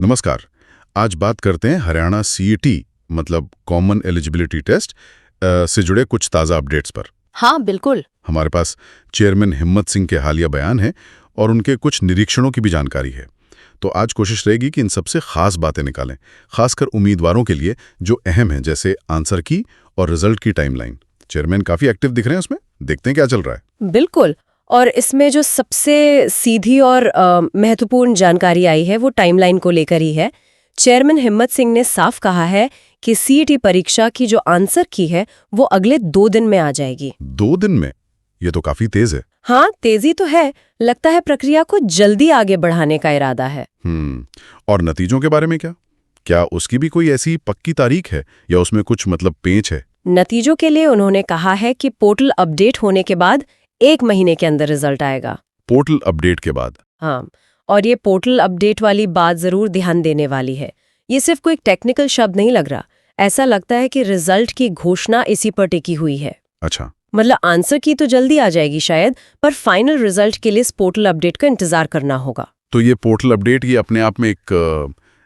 नमस्कार। आज बात करते हैं हरियाणा सीईटी मतलब कॉमन एलिजिबिलिटी टेस्ट से जुड़े कुछ ताज़ा अपडेट्स पर। हाँ बिल्कुल। हमारे पास चेयरमैन हिम्मत सिंह के हालिया बयान है और उनके कुछ निरीक्षणों की भी जानकारी है। तो आज कोशिश रहेगी कि इन सबसे खास बातें निकालें, खासकर उम्मीदवारों के लिए जो अहम है, जैसे आंसर की और रिजल्ट की टाइमलाइन। चेयरमैन काफ़ी एक्टिव दिख रहे हैं उसमें, देखते हैं क्या चल रहा है। बिल्कुल। और इसमें जो सबसे सीधी और महत्वपूर्ण जानकारी आई है वो टाइमलाइन को लेकर ही है। चेयरमैन हिम्मत सिंह ने साफ कहा है कि सीईटी परीक्षा की जो आंसर की है वो अगले 2 दिन में आ जाएगी। 2 दिन में? ये तो काफ़ी तेज़ है। हाँ, तेजी तो है। लगता है प्रक्रिया को जल्दी आगे बढ़ाने का इरादा है। और नतीजों के बारे में क्या उसकी भी कोई ऐसी पक्की तारीख है या उसमें कुछ पेंच है? नतीजों के लिए उन्होंने कहा है कि पोर्टल अपडेट होने के बाद 1 महीने के अंदर रिजल्ट आएगा। पोर्टल अपडेट के बाद? हाँ, और ये पोर्टल अपडेट वाली बात जरूर ध्यान देने वाली है। ये सिर्फ कोई टेक्निकल शब्द नहीं लग रहा। ऐसा लगता है कि रिजल्ट की घोषणा इसी पर टिकी हुई है। अच्छा। मतलब आंसर की तो जल्दी आ जाएगी शायद, पर फाइनल रिजल्ट के लिए इस पोर्टल अपडेट का इंतजार करना होगा। तो ये पोर्टल अपडेट ये अपने आप में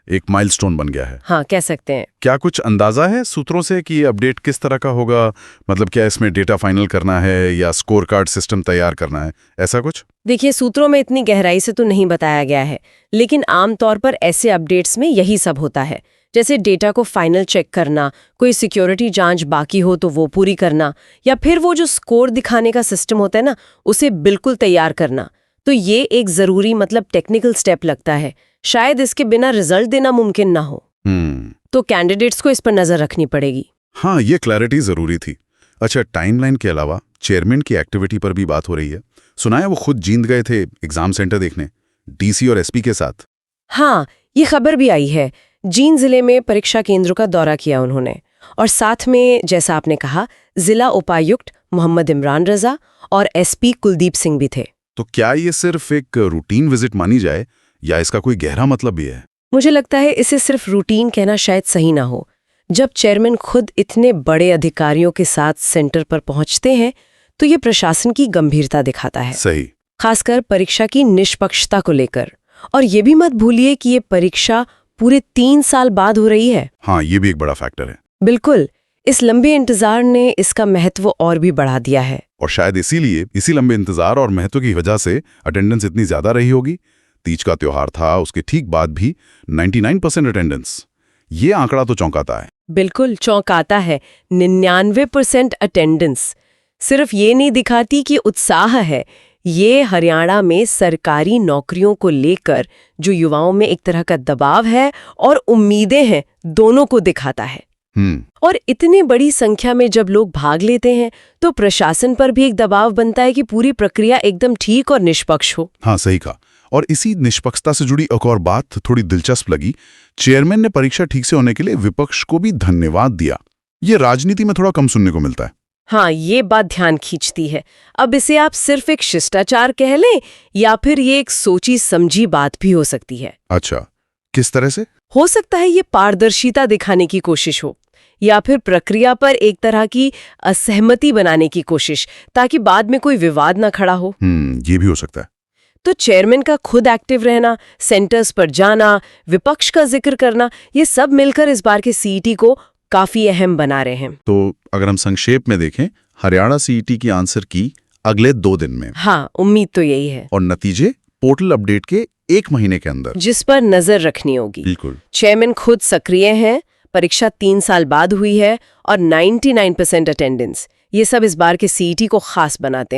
एक माइलस्टोन बन गया है। हाँ, कह सकते हैं। क्या कुछ अंदाजा है सूत्रों से कि ये अपडेट किस तरह का होगा? मतलब क्या इसमें डेटा फाइनल करना है या स्कोर कार्ड सिस्टम तैयार करना है, ऐसा कुछ? देखिए, सूत्रों में इतनी गहराई से तो नहीं बताया गया है, लेकिन आमतौर पर ऐसे अपडेट्स में यही सब होता है। जैसे डेटा को फाइनल चेक करना, कोई सिक्योरिटी जांच बाकी हो तो वो पूरी करना, या फिर वो जो स्कोर दिखाने का सिस्टम होता है ना, उसे बिल्कुल तैयार करना। तो ये एक जरूरी टेक्निकल स्टेप लगता है। शायद इसके बिना रिजल्ट देना मुमकिन ना हो। तो कैंडिडेट्स को इस पर नजर रखनी पड़ेगी। हाँ, ये क्लैरिटी जरूरी थी। अच्छा, टाइमलाइन के अलावा चेयरमैन की एक्टिविटी पर भी बात हो रही है। सुना है वो खुद जींद गए थे एग्जाम सेंटर देखने, डीसी और एसपी के साथ। हाँ, ये खबर भी आई है। जींद जिले में परीक्षा केंद्र का दौरा किया उन्होंने, और साथ में जैसा आपने कहा, जिला उपायुक्त मोहम्मद इमरान रजा और एसपी कुलदीप सिंह भी थे। तो क्या ये सिर्फ एक रूटीन विजिट मानी जाए या इसका कोई गहरा मतलब भी है? मुझे लगता है इसे सिर्फ रूटीन कहना शायद सही ना हो। जब चेयरमैन खुद इतने बड़े अधिकारियों के साथ सेंटर पर पहुंचते हैं तो ये प्रशासन की गंभीरता दिखाता है। सही। खासकर परीक्षा की निष्पक्षता को लेकर। और ये भी मत भूलिए कि ये परीक्षा पूरे 3 साल बाद हो रही है। हाँ, ये भी एक बड़ा फैक्टर है। बिल्कुल। इस लंबे इंतजार ने इसका महत्व और भी बढ़ा दिया है। और शायद इसी लंबे इंतजार और महत्व की वजह से अटेंडेंस इतनी ज्यादा रही होगी। तीज का त्योहार था, उसके ठीक बाद भी 99% अटेंडेंस। ये आंकड़ा तो चौंकाता है। बिल्कुल चौंकाता है। 99% अटेंडेंस सिर्फ ये नहीं दिखाती कि उत्साह है। ये हरियाणा में सरकारी नौकरियों को लेकर जो युवाओं में एक तरह का दबाव है और उम्मीदें हैं, दोनों को दिखाता है। और इतनी बड़ी संख्या में जब लोग भाग लेते हैं तो प्रशासन पर भी एक दबाव बनता है कि पूरी प्रक्रिया एकदम ठीक और निष्पक्ष हो। हाँ, सही कहा। और इसी निष्पक्षता से जुड़ी एक और बात थोड़ी दिलचस्प लगी। चेयरमैन ने परीक्षा ठीक से होने के लिए विपक्ष को भी धन्यवाद दिया। ये राजनीति में थोड़ा कम सुनने को मिलता है। हाँ, ये बात ध्यान खींचती है। अब इसे आप सिर्फ एक शिष्टाचार कह लें या फिर ये एक सोची समझी बात भी हो सकती है। अच्छा, किस तरह से? हो सकता है ये पारदर्शिता दिखाने की कोशिश हो, या फिर प्रक्रिया पर एक तरह की असहमति बनाने की कोशिश, ताकि बाद में कोई विवाद ना खड़ा हो। ये भी हो सकता है। तो चेयरमैन का खुद एक्टिव रहना, सेंटर्स पर जाना, विपक्ष का जिक्र करना, ये सब मिलकर इस बार के सीईटी को काफी अहम बना रहे हैं। तो अगर हम संक्षेप में देखें, हरियाणा सीईटी की आंसर की अगले 2 दिन में। हाँ, उम्मीद तो यही है। और नतीजे पोर्टल अपडेट के 1 महीने के अंदर, जिस पर नजर रखनी होगी। बिल्कुल। चेयरमैन खुद सक्रिय हैं, परीक्षा 3 साल बाद हुई है और 99% अटेंडेंस। ये सब इस बार के सीईटी को खास बनाते हैं।